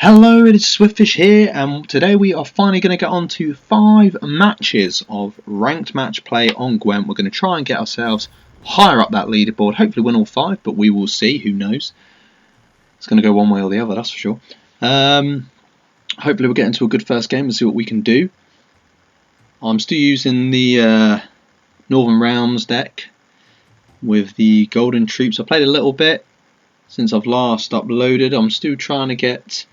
Hello, it is Swiftfish here, and today we are finally going to get on to 5 matches of ranked match play on Gwent. We're going to try and get ourselves higher up that leaderboard, hopefully win all 5, but we will see, who knows. It's going to go one way or the other, that's for sure. Hopefully we'll get into a good first game and see what we can do. I'm still using the Northern Realms deck with the Golden Troops. I played a little bit since I've last uploaded. I'm still trying to get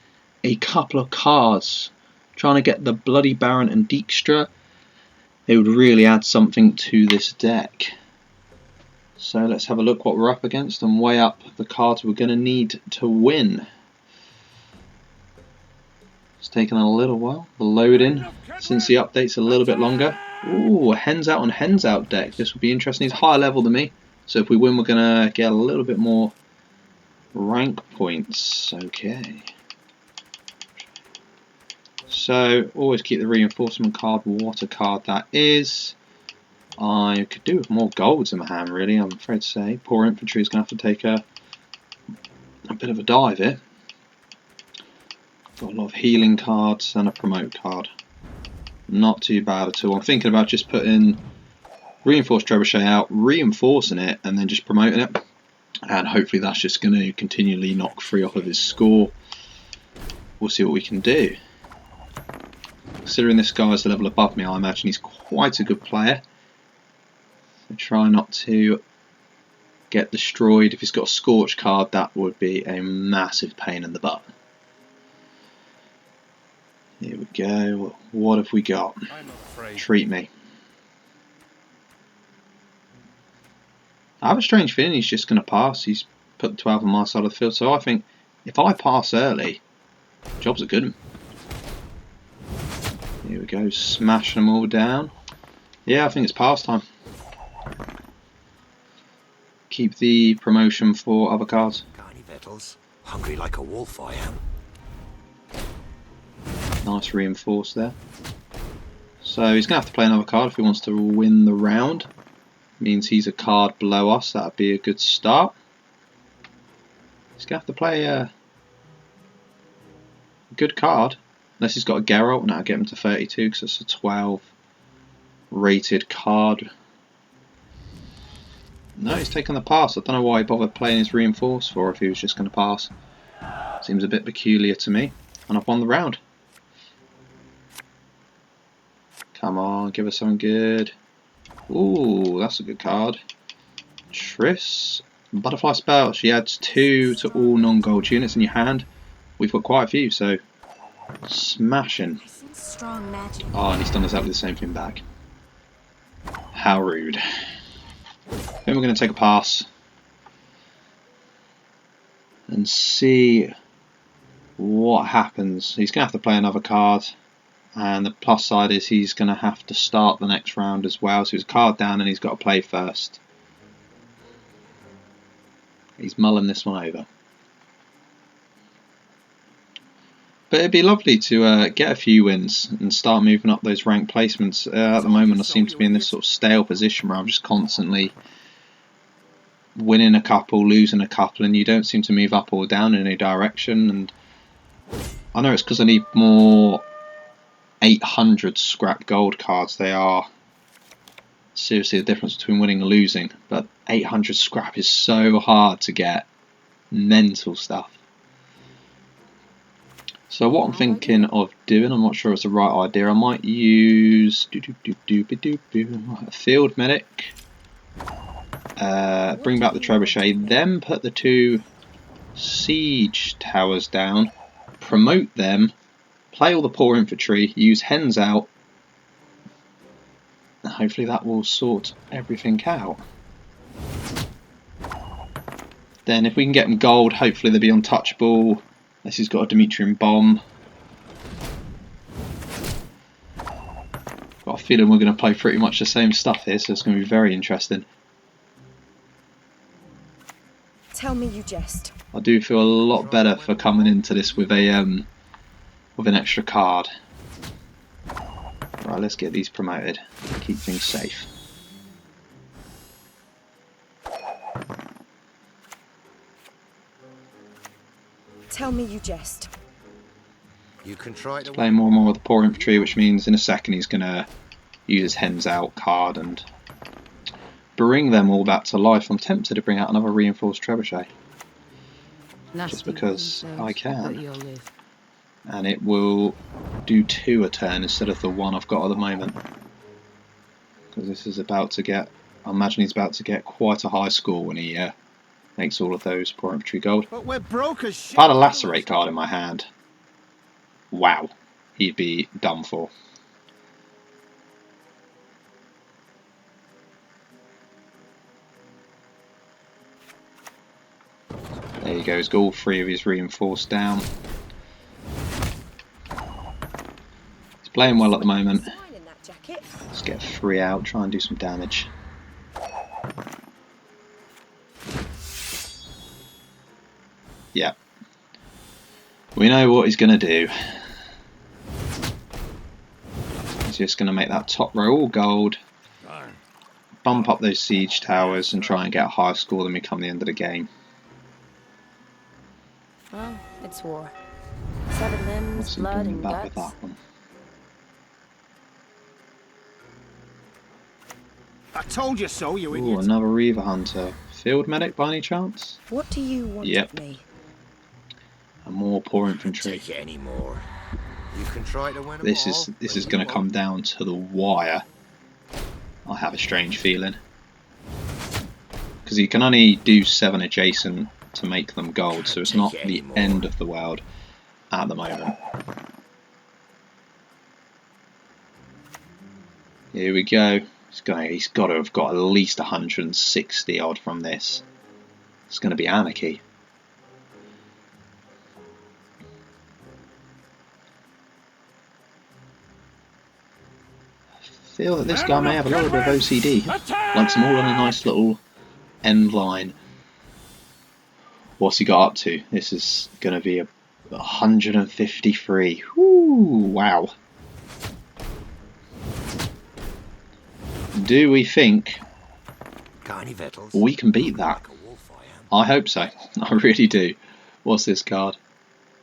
a couple of cards, trying to get the Bloody Baron and Dijkstra. It would really add something to this deck. So let's have a look what we're up against and weigh up the cards we're going to need to win. It's taken a little while. The loading since the update's a little bit longer. Ooh, a hens out on hens out deck. This will be interesting. He's higher level than me, so if we win we're going to get a little bit more rank points. Okay. So always keep the reinforcement card, what a card that is. I could do with more golds in my hand really, I'm afraid to say. Poor infantry is going to have to take a bit of a dive here. Got a lot of healing cards and a promote card. Not too bad at all. I'm thinking about just putting reinforced trebuchet out, reinforcing it and then just promoting it. And hopefully that's just going to continually knock 3 off of his score. We'll see what we can do. Considering this guy is the level above me, I imagine he's quite a good player. So try not to get destroyed. If he's got a Scorch card, that would be a massive pain in the butt. Here we go. What have we got? Treat me. I have a strange feeling he's just going to pass. He's put 12 on my side of the field, so I think if I pass early, job's a good one. Here we go, smashing them all down. Yeah, I think it's pass time. Keep the promotion for other cards. Got any victuals? Hungry like a wolf I am. Nice reinforce there. So he's going to have to play another card if he wants to win the round. Means he's a card below us, that would be a good start. He's going to have to play a good card. Unless he's got a Geralt, now get him to 32 because it's a 12 rated card. No, he's taken the pass. I don't know why he bothered playing his reinforce for if he was just going to pass. Seems a bit peculiar to me. And I've won the round. Come on, give us something good. Ooh, that's a good card. Triss. Butterfly spell. She adds 2 to all non-gold units in your hand. We've got quite a few, so smashing. Oh, and he's done exactly the same thing back. How rude. Then we're going to take a pass and see what happens. He's going to have to play another card, and the plus side is he's going to have to start the next round as well. So he's a card down and he's got to play first. He's mulling this one over. But it'd be lovely to get a few wins and start moving up those rank placements. At the moment I seem to be in this sort of stale position where I'm just constantly winning a couple, losing a couple, and you don't seem to move up or down in any direction. And I know it's because I need more 800 scrap gold cards. They are seriously the difference between winning and losing, but 800 scrap is so hard to get. Mental stuff. So what I'm thinking of doing, I'm not sure it's the right idea. I might use a field medic, bring back the trebuchet, then put the 2 siege towers down, promote them, play all the poor infantry, use hens out, and hopefully that will sort everything out. Then if we can get them gold, hopefully they'll be untouchable. Unless he's got a Demetrian bomb. Got a feeling we're going to play pretty much the same stuff here, so it's going to be very interesting. Tell me you jest. I do feel a lot better for coming into this with a with an extra card. Right, let's get these promoted. Keep things safe. Tell me you jest. You can try to Playing more and more with the poor infantry, which means in a second he's going to use his hens out card and bring them all back to life. I'm tempted to bring out another reinforced trebuchet. Just because I can. And it will do 2 a turn instead of the 1 I've got at the moment. Because this is about to get, I imagine he's about to get quite a high score when he makes all of those poor infantry gold. But we're broke as shit. If I had a lacerate card in my hand, wow, he'd be done for. There he goes, got all 3 of his reinforced down. He's playing well at the moment. Let's get 3 out, try and do some damage. Yeah. We know what he's going to do. He's just going to make that top row all gold. Bump up those siege towers and try and get a higher score than we come the end of the game. Well, it's war. 7 limbs, What's he blood, doing and about with guts. that one? I told you so, you Ooh, idiot. another Reaver Hunter. Field medic by any chance? What do you want Yep. of me? And more poor infantry. take it anymore. You can try to win them This all, is but going you to come down to the wire. I have a strange feeling. Because you can only do 7 adjacent to make them gold, so it's not the end of the world at the moment. Here we go. He's got to have got at least 160 odd from this. It's going to be anarchy. I feel that this guy may have a little bit of OCD. Likes them all on a nice little end line. What's he got up to? This is going to be a 153. Whoo, wow. Do we think we can beat that? I hope so. I really do. What's this card?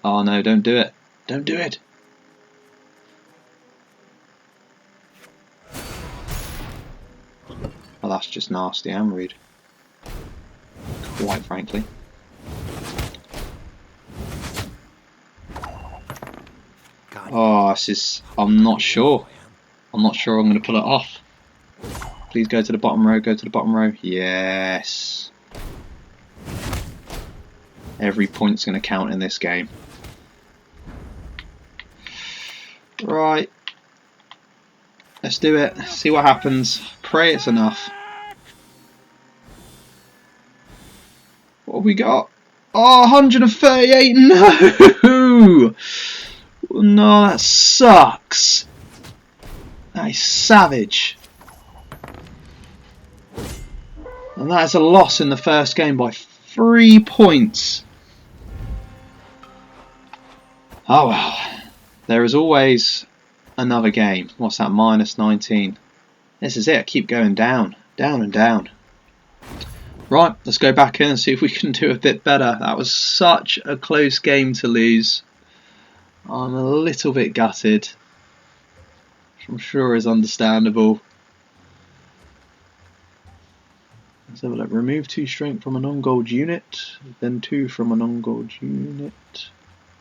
Oh no, don't do it. Don't do it. Well, that's just nasty and rude. Quite frankly. Oh, this is... I'm not sure. I'm not sure I'm going to pull it off. Please go to the bottom row, go to the bottom row. Yes. Every point's going to count in this game. Right. Let's do it. See what happens. Pray it's enough. What have we got? Oh, 138. No! No, that sucks. That is savage. And that is a loss in the first game by 3 points. Oh well. There is always another game. What's that? Minus 19. This is it. I keep going down. Down and down. Right, let's go back in and see if we can do a bit better. That was such a close game to lose. I'm a little bit gutted, which I'm sure is understandable. Let's have a look. Remove 2 strength from a non-gold unit, then 2 from a non-gold unit,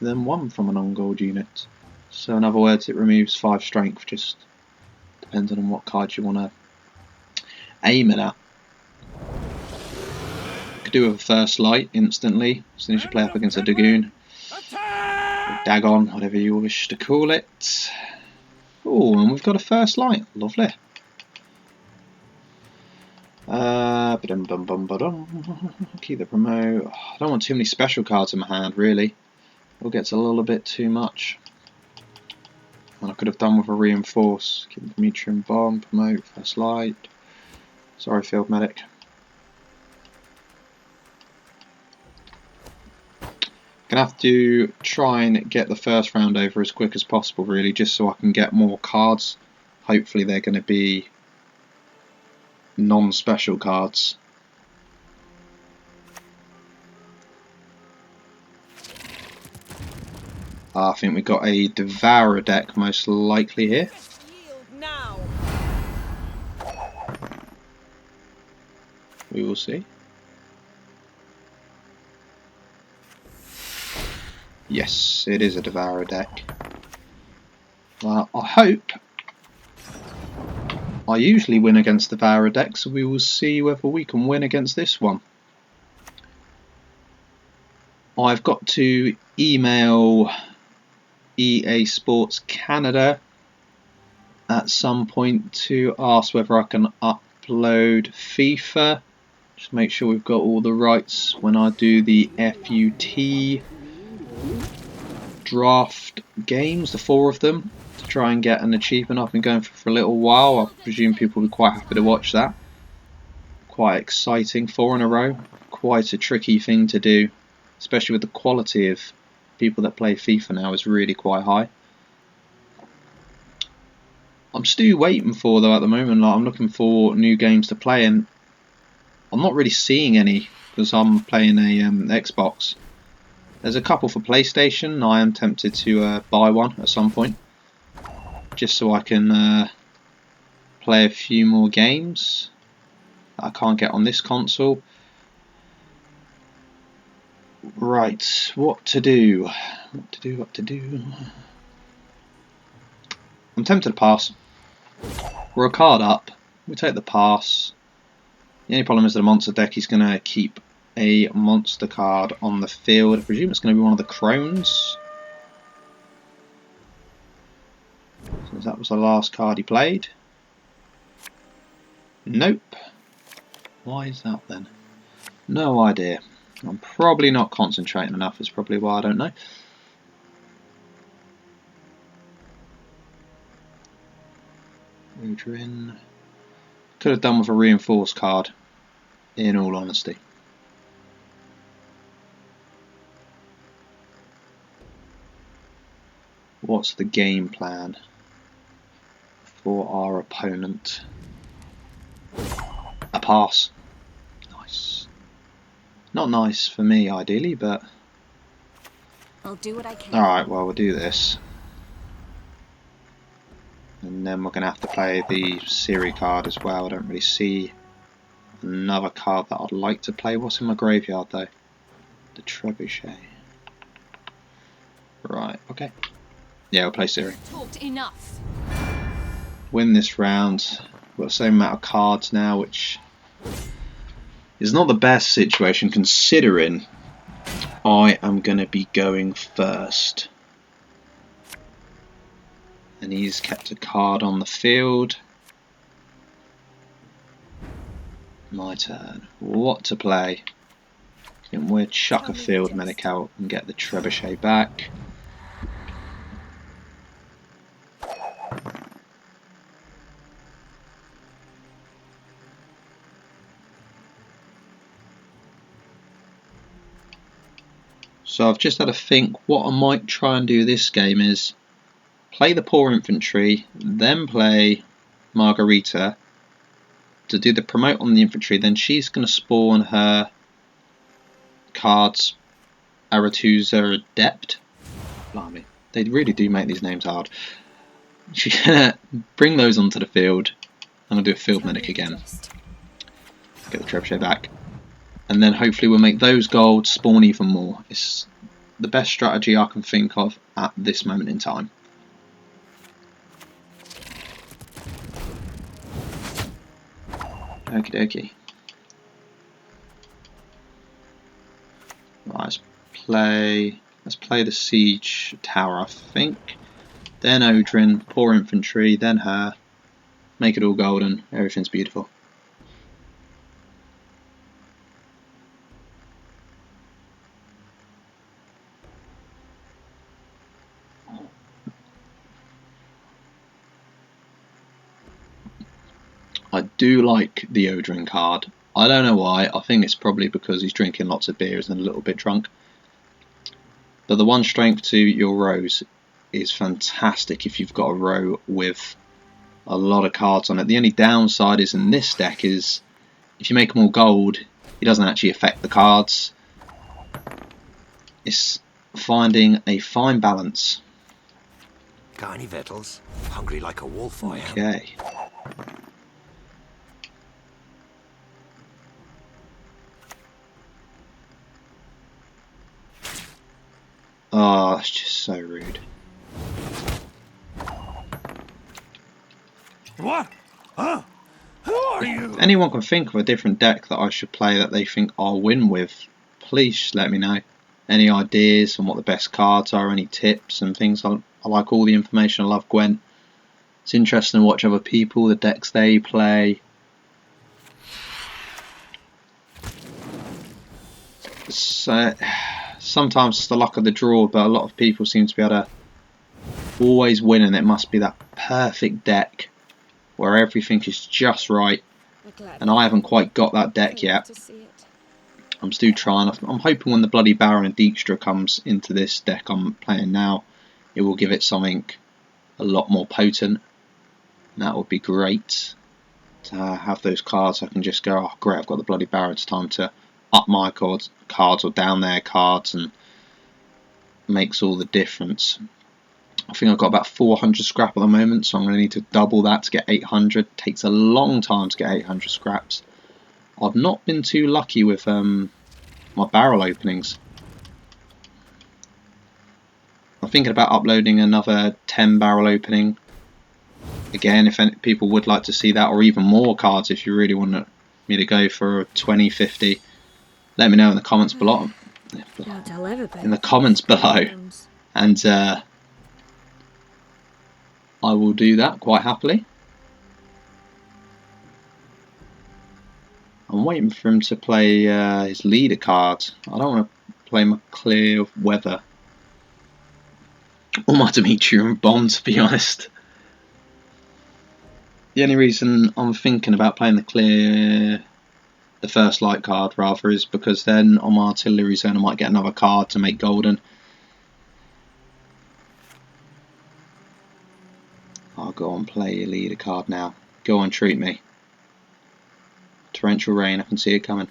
then 1 from a non-gold unit. So in other words, it removes 5 strength, just depending on what card you want to aim it at. Could do with a first light instantly, as soon as you play up against a Dragoon. Dagon, whatever you wish to call it. Oh, and we've got a first light. Lovely. Keep the promote. I don't want too many special cards in my hand, really. It gets a little bit too much. And I could have done with a reinforce. Keep the Promethean bomb, promote, first light. Sorry, field medic. Gonna have to try and get the first round over as quick as possible, really, just so I can get more cards. Hopefully they're going to be non-special cards. I think we got a Devourer deck most likely here. Yield now. We will see. Yes, it is a Devourer deck. Well, I hope I usually win against Devourer decks, so we will see whether we can win against this one. I've got to email EA Sports Canada at some point to ask whether I can upload FIFA. Just make sure we've got all the rights when I do the FUT draft games, the 4 of them, to try and get an achievement. I've been going for a little while. I presume people will be quite happy to watch that. Quite exciting, 4 in a row. Quite a tricky thing to do, especially with the quality of people that play FIFA now is really quite high. I'm still waiting for, though, at the moment, like, I'm looking for new games to play, and I'm not really seeing any because I'm playing a Xbox. There's a couple for PlayStation. I am tempted to buy one at some point, just so I can play a few more games that I can't get on this console. Right, what to do? What to do? I'm tempted to pass. We're a card up. We take the pass. The only problem is that a monster deck is going to keep a monster card on the field. I presume it's going to be one of the Crones. So that was the last card he played. Nope. Why is that then? No idea. I'm probably not concentrating enough, is probably why I don't know. Adrian. Could have done with a reinforced card, in all honesty. What's the game plan for our opponent? A pass. Nice. Not nice for me, ideally, but I'll do what I can. alright, well, we'll do this. And then we're going to have to play the Siri card as well. I don't really see another card that I'd like to play. What's in my graveyard, though? The Trebuchet. Right, okay. Yeah, we'll play Siri. Talked enough. Win this round. We've got the same amount of cards now, which is not the best situation considering I am going to be going first. And he's kept a card on the field. My turn. What to play? Can we chuck a field medic out and get the Trebuchet back? So I've just had a think. What I might try and do this game is play the Poor Infantry, then play Margarita to do the promote on the infantry. Then she's going to spawn her cards Aretusa Adept. Blimey, they really do make these names hard. She's going to bring those onto the field. I'm going to do a field medic again. Get the Trebuchet back. And then hopefully we'll make those gold spawn even more. It's the best strategy I can think of at this moment in time. Okie dokie. Right, let's play the Siege Tower, I think. Then Odrin, Poor Infantry, then her. Make it all golden, everything's beautiful. I do like the Odrin card. I don't know why. I think it's probably because he's drinking lots of beers and a little bit drunk. But the 1 strength to your rows is fantastic if you've got a row with a lot of cards on it. The only downside is in this deck is if you make them all gold, it doesn't actually affect the cards. It's finding a fine balance. Got any victuals? Hungry like a wolf, I am. Okay. Oh, that's just so rude. What? Huh? Who are you? If anyone can think of a different deck that I should play that they think I'll win with, please just let me know. Any ideas on what the best cards are, any tips and things. I like all the information. I love Gwent. It's interesting to watch other people, the decks they play. So, sometimes it's the luck of the draw, but a lot of people seem to be able to always win, and it must be that perfect deck where everything is just right. And I haven't quite got that deck yet. I'm still trying. I'm hoping when the Bloody Baron and Dijkstra comes into this deck I'm playing now, it will give it something a lot more potent. And that would be great to have those cards. I can just go, oh great, I've got the Bloody Baron, it's time to up my cards or down their cards, and makes all the difference. I think I've got about 400 scrap at the moment, so I'm going to need to double that to get 800. It takes a long time to get 800 scraps. I've not been too lucky with my barrel openings. I'm thinking about uploading another 10 barrel opening. Again, if any people would like to see that, or even more cards if you really want me to go for 20, 50, let me know in the comments below. In the comments below. And I will do that quite happily. I'm waiting for him to play his leader card. I don't want to play my clear weather or my Demetrium bomb, to be honest. The only reason I'm thinking about playing the first light card rather, is because then on my artillery zone I might get another card to make golden. I'll go on, play your leader card now. Go on, treat me. Torrential rain, I can see it coming.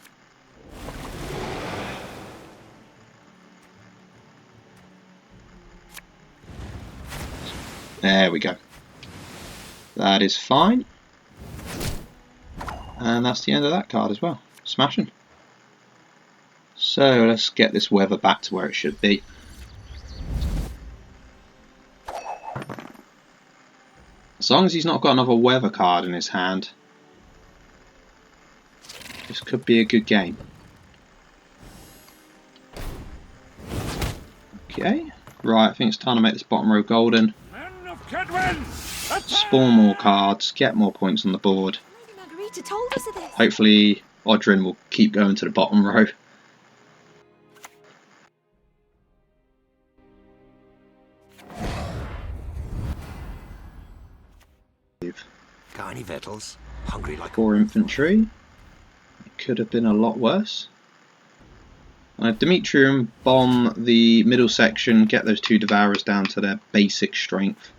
There we go. That is fine. And that's the end of that card as well. Smashing. So let's get this weather back to where it should be. As long as he's not got another weather card in his hand, this could be a good game. Okay, right, I think it's time to make this bottom row golden. Spawn more cards, get more points on the board. Hopefully Odrin will keep going to the bottom row. Got any victuals? Hungry like 4 infantry. It could have been a lot worse. Demetrium bomb the middle section, get those 2 Devourers down to their basic strength.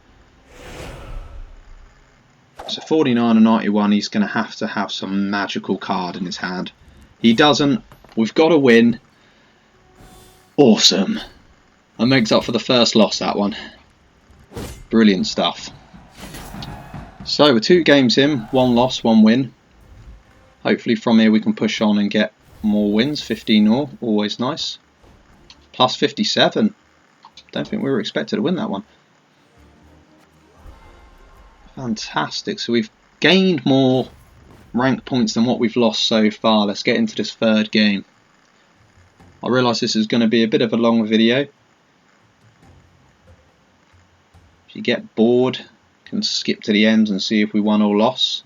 So 49 and 91, he's going to have some magical card in his hand. He doesn't. We've got to win. Awesome. That makes up for the first loss, that one. Brilliant stuff. So we're 2 games in, 1 loss, 1 win. Hopefully from here we can push on and get more wins. 15 all, always nice. Plus 57. Don't think we were expected to win that one. Fantastic. So we've gained more rank points than what we've lost so far. Let's get into this 3rd game. I realise this is going to be a bit of a long video. If you get bored, you can skip to the end and see if we won or lost.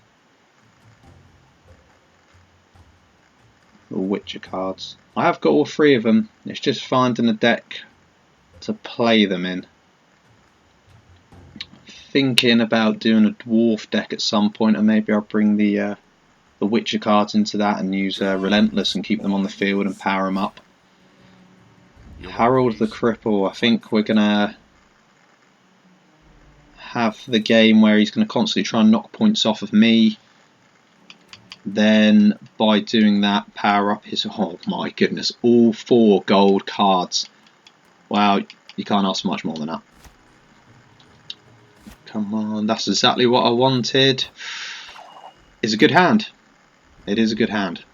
Or Witcher cards. I have got all 3 of them. It's just finding a deck to play them in. Thinking about doing a dwarf deck at some point, and maybe I'll bring the Witcher cards into that and use Relentless and keep them on the field and power them up. Harold the Cripple, I think we're going to have the game where he's going to constantly try and knock points off of me. Then by doing that, power up his, oh my goodness, all 4 gold cards. Wow, you can't ask for much more than that. Come on, that's exactly what I wanted. It's a good hand. It is a good hand.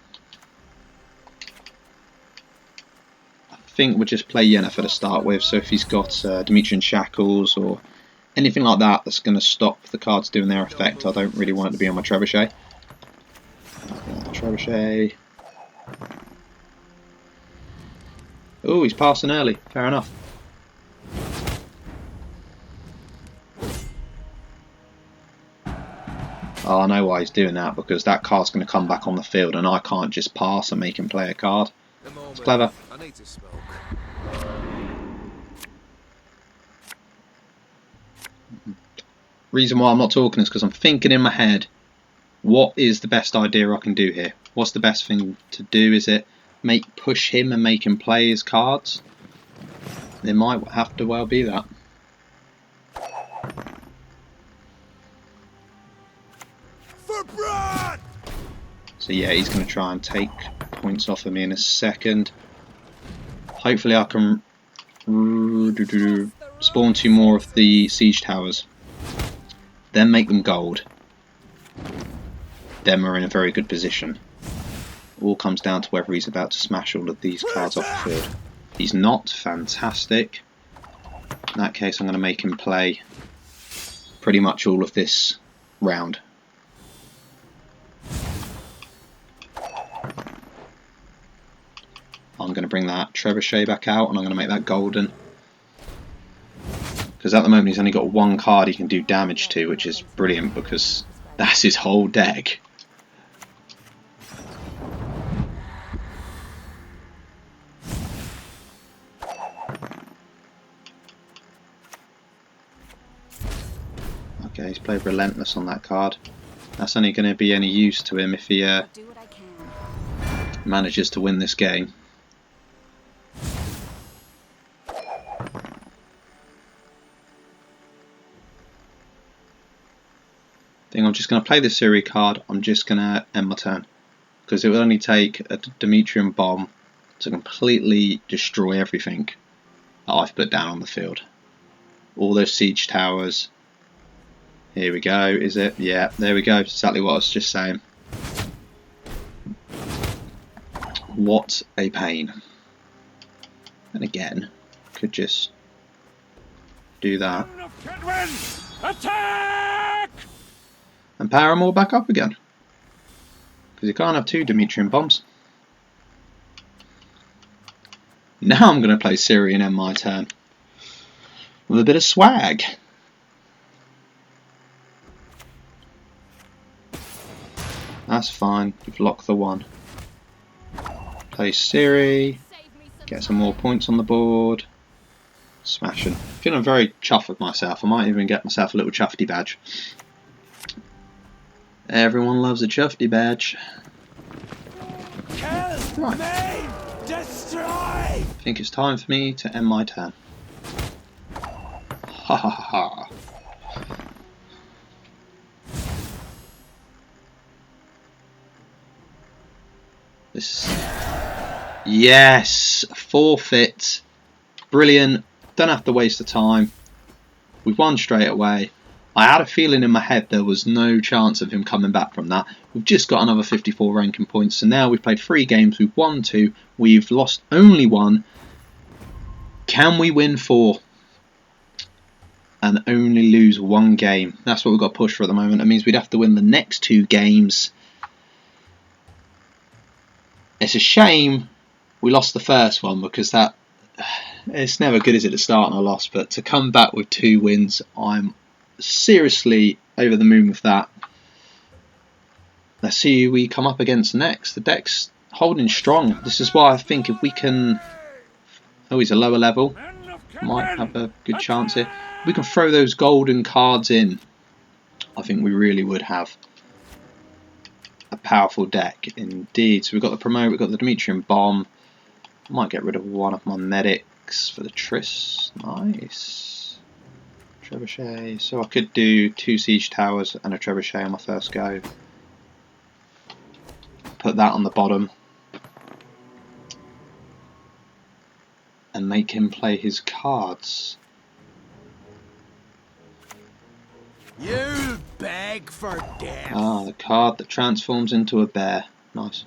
I think we'll just play Yennefer to start with, so if he's got Demetrian Shackles or anything like that that's going to stop the cards doing their effect, I don't really want it to be on my Trebuchet. Trebuchet. Oh, he's passing early. Fair enough. Oh, I know why he's doing that, because that card's going to come back on the field and I can't just pass and make him play a card. It's clever. I need to smoke. Reason why I'm not talking is because I'm thinking in my head, what is the best idea I can do here? What's the best thing to do? Is it push him and make him play his cards? It might have to well be that. For blood! So yeah, he's going to try and take points off of me in a second. Hopefully I can spawn 2 more of the siege towers. Then make them gold. Then we're in a very good position. All comes down to whether he's about to smash all of these cards off the field. He's not. Fantastic. In that case, I'm going to make him play pretty much all of this round. I'm going to bring that Trebuchet back out and I'm going to make that golden. Because at the moment he's only got 1 card he can do damage to, which is brilliant because that's his whole deck. Okay, he's played Relentless on that card. That's only going to be any use to him if he manages to win this game. I think I'm just going to play the Siri card. I'm just going to end my turn because it will only take a Demetrian bomb to completely destroy everything that I've put down on the field. All those siege towers. Here we go. Is it? Yeah, there we go. Exactly what I was just saying. What a pain. And again, could just do that. Attack! And power them all back up again. Because you can't have 2 Demetrian bombs. Now I'm going to play Siri and end my turn. With a bit of swag. That's fine. You've locked the 1. Play Siri. Get some more points on the board. Smashing. Feeling very chuffed with myself. I might even get myself a little chuffedy badge. Everyone loves a chuffedy badge. Kill! Right. Maim! Destroy! I think it's time for me to end my turn. Ha ha ha. This. Yes! Forfeit. Brilliant. Don't have to waste the time. We've won straight away. I had a feeling in my head there was no chance of him coming back from that. We've just got another 54 ranking points. So now we've played 3 games. We've won 2. We've lost only 1. Can we win 4? And only lose 1 game? That's what we've got to push for at the moment. It means we'd have to win the next 2 games. It's a shame we lost the first one because that... It's never good, is it, to start on a loss, but to come back with 2 wins, I'm seriously over the moon with that. Let's see who we come up against next. The deck's holding strong. This is why I think if we can... Oh, he's a lower level. Might have a good chance here. If we can throw those golden cards in, I think we really would have a powerful deck indeed. So we've got the promote, we've got the Demetrian bomb. I might get rid of 1 of my medics for the Triss. Nice. Trebuchet. So I could do 2 siege towers and a Trebuchet on my first go. Put that on the bottom. and make him play his cards. You beg for death. Ah, the card that transforms into a bear. Nice.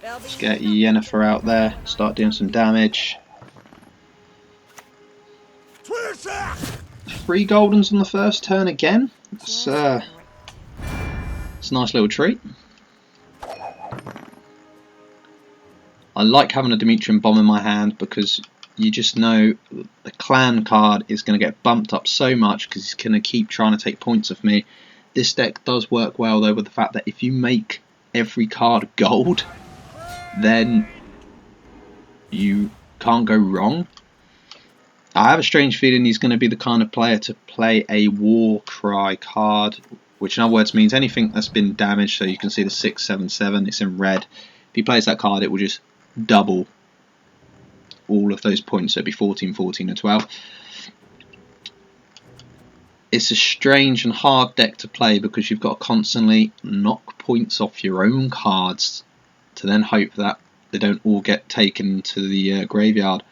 Let's get Yennefer out there, start doing some damage. 3 goldens on the first turn again. It's a nice little treat. I like having a Demetrian bomb in my hand because you just know the clan card is going to get bumped up so much because he's going to keep trying to take points off me. This deck does work well though with the fact that if you make every card gold, then you can't go wrong. I have a strange feeling he's going to be the kind of player to play a war cry card, which in other words means anything that's been damaged. So you can see the 677, it's in red. If he plays that card, it will just double all of those points, so it'd be 14, 14 and 12. It's a strange and hard deck to play because you've got to constantly knock points off your own cards to then hope that they don't all get taken to the graveyard.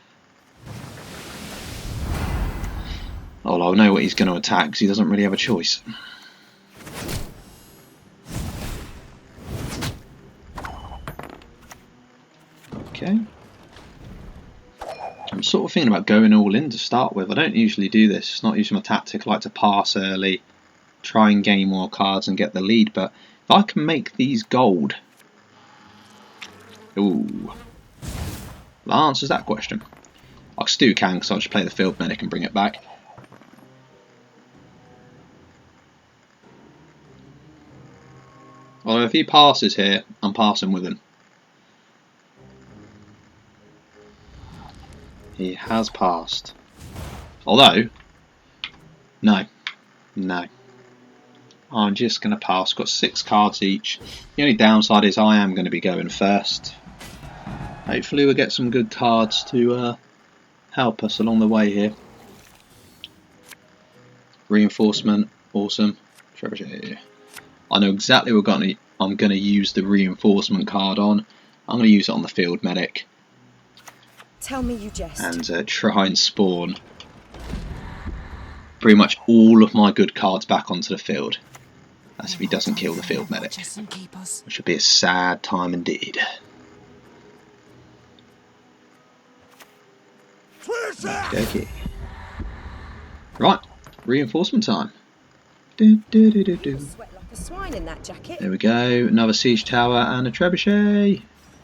Oh, I'll know what he's going to attack because he doesn't really have a choice. Okay. I'm sort of thinking about going all in to start with. I don't usually do this. It's not usually my tactic. I like to pass early, try and gain more cards and get the lead. But if I can make these gold... Ooh. That answers that question. I still can because I'll just play the field medic and bring it back. Although if he passes here, I'm passing with him. He has passed. Although, no. I'm just going to pass. Got 6 cards each. The only downside is I am going to be going first. Hopefully we'll get some good cards to help us along the way here. Reinforcement, awesome. Trebuchet. I know exactly what I'm going to use the reinforcement card on. I'm going to use it on the field medic. Tell me you jest. And try and spawn pretty much all of my good cards back onto the field. That's if he doesn't kill the field medic, which would be a sad time indeed. Okay. Right, reinforcement time. Sweat like a swine in that jacket. There we go, another siege tower and a trebuchet.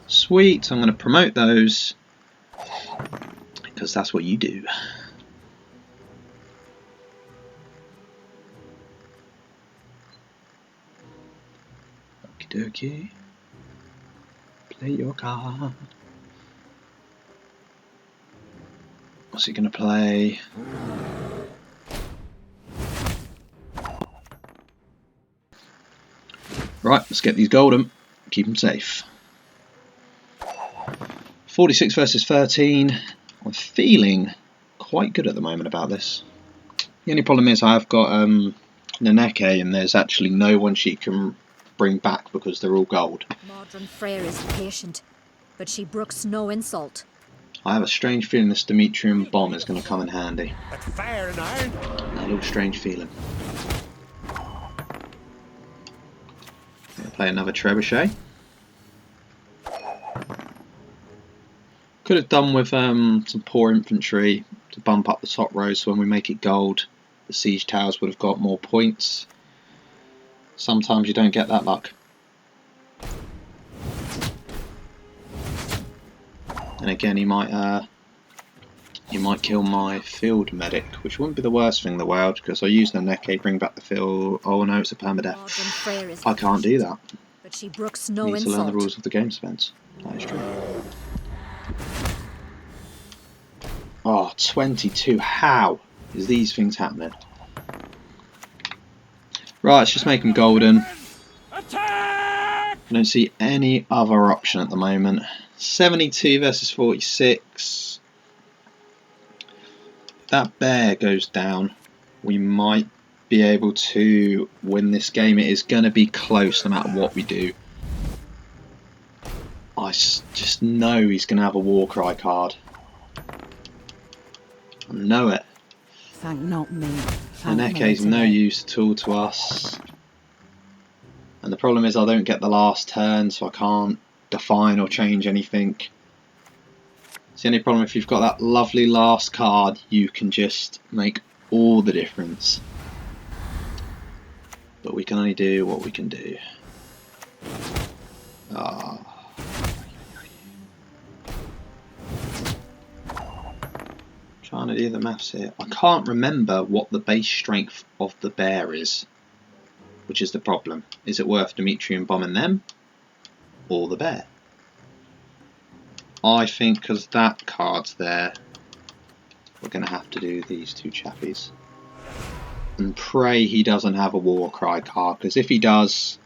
Sweet, I'm going to promote those because that's what you do. Okie dokie. Play your card. What's he going to play? Right, let's get these golden. Keep them safe. 46 versus 13. I'm feeling quite good at the moment about this. The only problem is I've got Naneke and there's actually no one she can bring back because they're all gold. Modern Freyr is patient, but she brooks no insult. I have a strange feeling this Demetrian bomb is going to come in handy. At fire and iron. A little strange feeling. Play another trebuchet. Could have done with some poor infantry to bump up the top row so when we make it gold the siege towers would have got more points. Sometimes you don't get that luck. And again he might kill my field medic, which wouldn't be the worst thing in the world because I use Naneke, bring back the field. Oh no, it's a permadeath. I can't do that. But she brooks no Need insult. to learn the rules of the game, Spence. That is true. Oh, 22. How is these things happening? Right, let's just make them golden. Attack! I don't see any other option at the moment. 72 versus 46. If that bear goes down, we might be able to win this game. It is going to be close no matter what we do. I just know he's going to have a Warcry card. I know it. Thank not me. Thank Aneke's no use at all to us. And the problem is I don't get the last turn, so I can't define or change anything. It's the only problem. If you've got that lovely last card, you can just make all the difference. But we can only do what we can do. Trying to do the maths here. I can't remember what the base strength of the bear is, which is the problem. Is it worth Dimitri and bombing them or the bear? I think because that card's there, we're going to have to do these two chappies. And pray he doesn't have a war cry card, because if he does...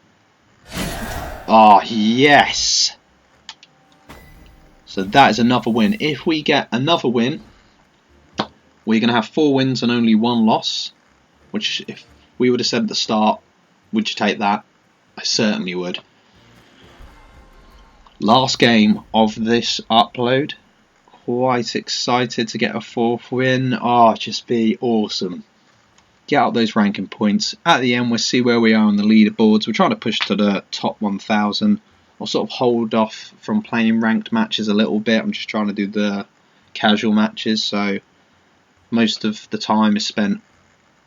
Ah, yes! So that is another win. If we get another win, we're going to have 4 wins and only 1 loss. Which, if we would have said at the start, would you take that? I certainly would. Last game of this upload. Quite excited to get a 4th win. Oh, just be awesome. Get out those ranking points. At the end, we'll see where we are on the leaderboards. We're trying to push to the top 1,000. I'll sort of hold off from playing ranked matches a little bit. I'm just trying to do the casual matches. So most of the time is spent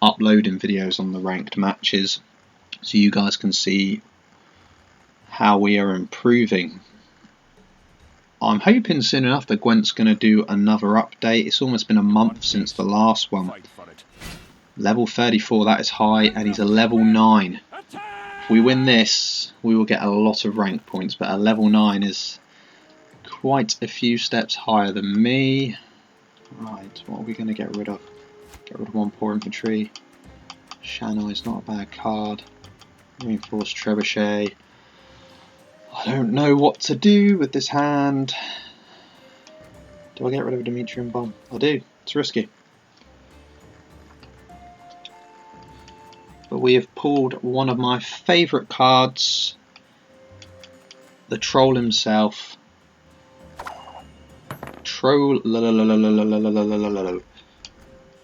uploading videos on the ranked matches, so you guys can see how we are improving. I'm hoping soon enough that Gwent's going to do another update. It's almost been a month since the last one. Level 34, that is high, and he's a level 9. If we win this, we will get a lot of rank points, but a level 9 is quite a few steps higher than me. Right, what are we going to get rid of? Get rid of 1 poor infantry. Shannon is not a bad card. Reinforced trebuchet. I don't know what to do with this hand. Do I get rid of a Dimitri and bomb? I do. It's risky. But we have pulled one of my favourite cards. The troll himself. Troll,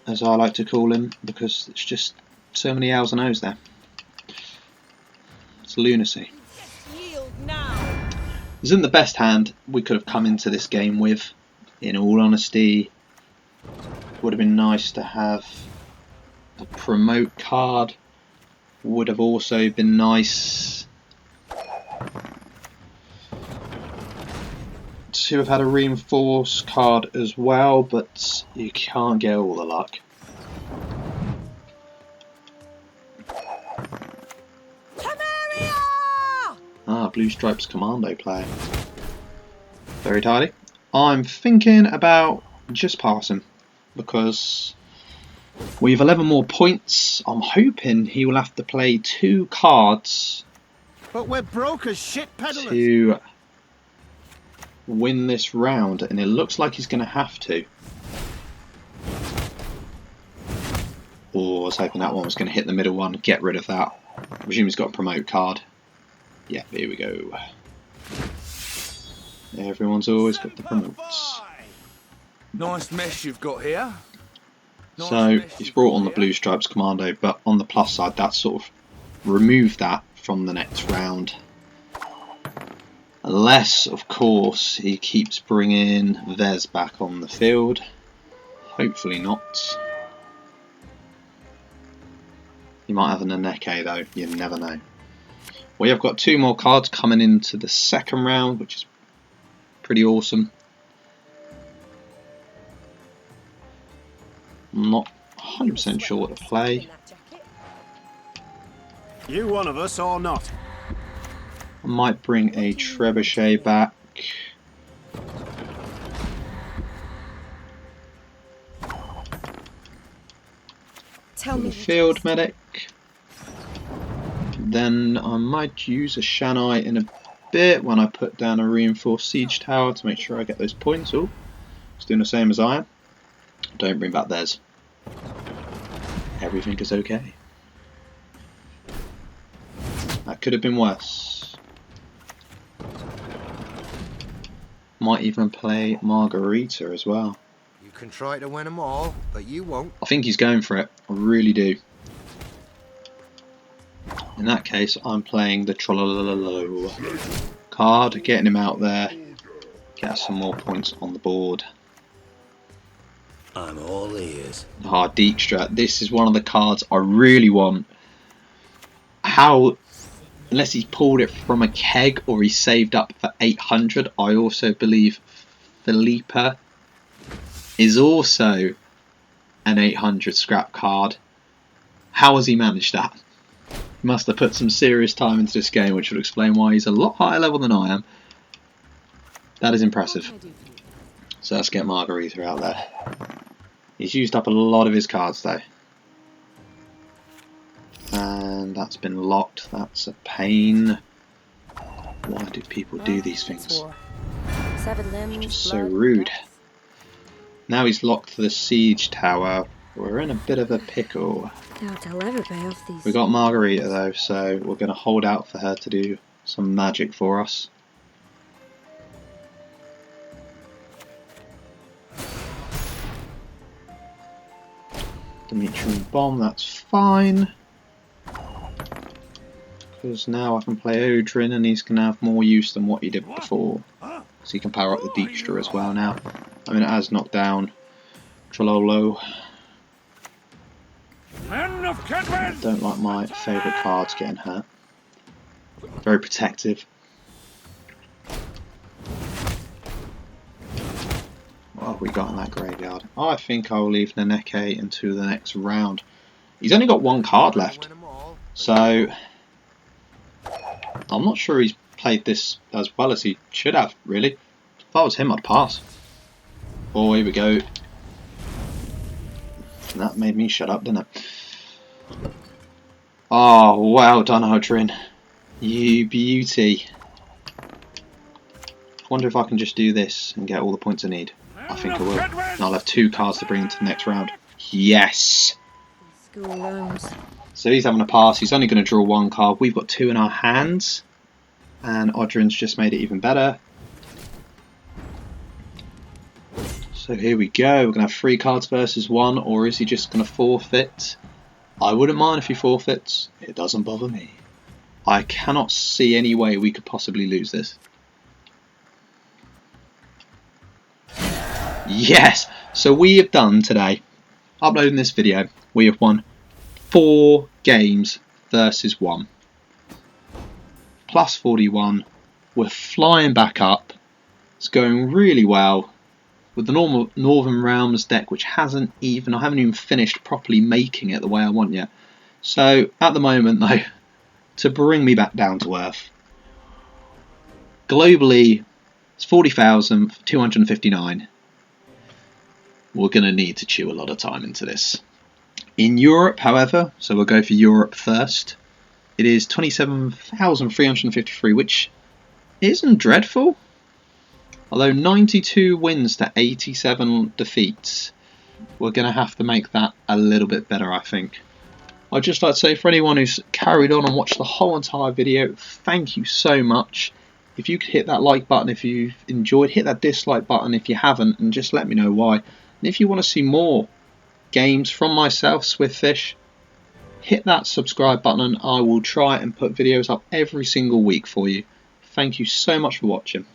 as I like to call him, because it's just so many L's and O's there. It's lunacy. This isn't the best hand we could have come into this game with, in all honesty. Would have been nice to have a promote card. Would have also been nice to have had a reinforce card as well, but you can't get all the luck. Ah, Blue Stripes Commando player. Very tidy. I'm thinking about just passing, because we have 11 more points. I'm hoping he will have to play 2 cards But we're broke as shit peddlers. to win this round, and it looks like he's going to have to. Oh, I was hoping that one was going to hit the middle one. Get rid of that. I presume he's got a promote card. Yeah, here we go. Everyone's always got the promotes. Nice mess you've got here. So he's brought on the Blue Stripes Commando, but on the plus side, that sort of removed that from the next round. Unless, of course, he keeps bringing Vez back on the field. Hopefully not. He might have an Aneke though, you never know. We have got 2 more cards coming into the second round, which is pretty awesome. I'm not 100% sure what to play. You one of us or not? I might bring a trebuchet back. Tell me. Field medic. Then I might use a Shanai in a bit when I put down a reinforced siege tower to make sure I get those points. Oh, it's doing the same as I am. Don't bring back theirs. Everything is okay. That could have been worse. Might even play Margarita as well. You can try to win them all, but you won't. I think he's going for it. I really do. In that case, I'm playing the Trollololo card, getting him out there, get us some more points on the board. I'm all ears. Ah, Dijkstra. This is one of the cards I really want. How, unless he's pulled it from a keg or he saved up for 800, I also believe Philippa is also an 800 scrap card. How has he managed that? He must have put some serious time into this game, which would explain why he's a lot higher level than I am. That is impressive. So let's get Margarita out there. He's used up a lot of his cards though. And that's been locked. That's a pain. Why do people do these things? Just so rude. Now he's locked the siege tower. We're in a bit of a pickle. Doubt I'll ever pay off these. We got Margarita though, so we're going to hold out for her to do some magic for us. Dimitri bomb, that's fine. Because now I can play Odrin and he's going to have more use than what he did before. So he can power up the Dijkstra as well now. I mean, it has knocked down Trollolo. Don't like my favourite cards getting hurt. Very protective. What have we got in that graveyard? I think I'll leave Naneke into the next round. He's only got one card left. So I'm not sure he's played this as well as he should have, really. If I was him, I'd pass. Oh, here we go. And that made me shut up, didn't it? Oh, well done, Odrin. You beauty. I wonder if I can just do this and get all the points I need. I think I will. And I'll have 2 cards to bring into the next round. Yes! School loans. So he's having a pass. He's only going to draw 1 card. We've got 2 in our hands. And Odrin's just made it even better. So here we go. We're going to have 3 cards versus 1. Or is he just going to forfeit? I wouldn't mind if he forfeits. It doesn't bother me. I cannot see any way we could possibly lose this. Yes! So we have done today, uploading this video, we have won 4 games versus 1. Plus 41. We're flying back up. It's going really well. With the normal Northern Realms deck, which I haven't even finished properly making it the way I want yet. So at the moment though, to bring me back down to earth, globally it's 40,259. We're going to need to chew a lot of time into this. In Europe, however, so we'll go for Europe first, it is 27,353, which isn't dreadful. Although 92 wins to 87 defeats, we're going to have to make that a little bit better, I think. I'd just like to say, for anyone who's carried on and watched the whole entire video, thank you so much. If you could hit that like button if you've enjoyed, hit that dislike button if you haven't, and just let me know why. And if you want to see more games from myself, Swiftfish, hit that subscribe button and I will try and put videos up every single week for you. Thank you so much for watching.